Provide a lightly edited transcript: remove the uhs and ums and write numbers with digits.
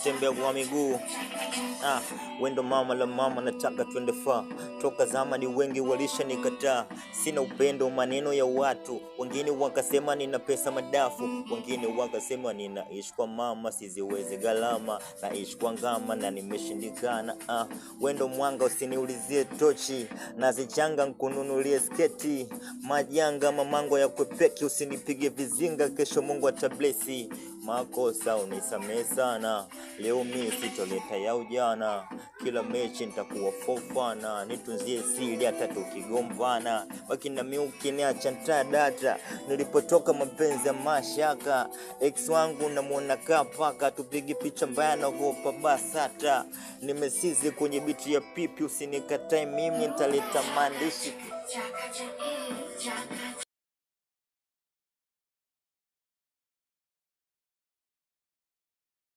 Tembea kwa miguu. Wendo mama la mama, nataka twende far. Toka zamani wengi walisha nikataa. Sina upendo maneno ya watu. Wengine wakasema nina pesa madafu. Wengine wakasema ninaishi kwa mama, siziwezi gharama. Naishi kwa ngama na nimeshindikana. Wendo mwanga usiniulizie tochi. Nazichanga nkununulie sketi. Majanga mamango ya kwepeki, usinipige vizinga, kesho Mungu atablesi. Makosa unisamehe sana. Leo mimi sitoleta ya ujana. Kila mechi nitakuwa fofana. Nitunzie siri hata tukigombana. Wakina mimi ukiniacha nitadata. Nilipotoka mapenzi ya mashaka. Ex wangu namuona kapaka. Tupige picha mbaya na gopa basata. Nimesizi kwenye biti ya pipi, usinikatae mimi nitaleta maandishi.